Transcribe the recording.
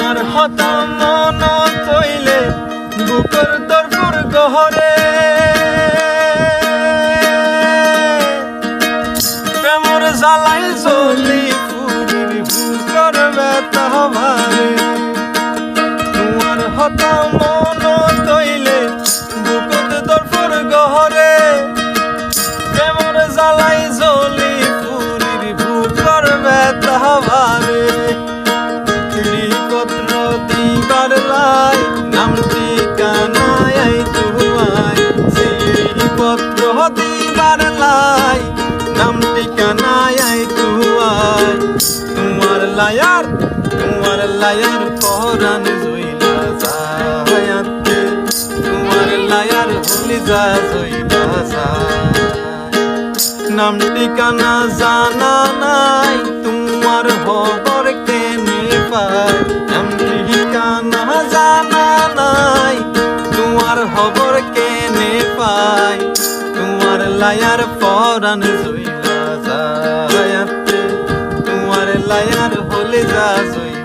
তোমার হতা মন কইলে বুকের দরপুর গহরে প্রেমর জ্বালাই জ্বলি ফুরির বুকের ব্যথা ভারে তোমার হতা মন কইলে বুকের দরপুর গহরে প্রেমর জ্বালাই জ্বলি ফুরির বুকের ব্যথা ভারে পত্র দিবার লাই নাম ঠিকানায় তোমায় পত্র দিবার লাই নাম ঠিকানায় তোমায় তোমার লায়ার পরাণ জইলা যায়াতে তোমার লায়ার হলি যা জইলা যায় নাম ঠিকানা জানা নাই তোমার খবর কেনে পায় নাম ঠিকানা জানা নাই তোমার খবর কেনে পায় তোমার লায়ার পরাণ জইলা যায়াতে তোমার লায়ার হলে যা জইলা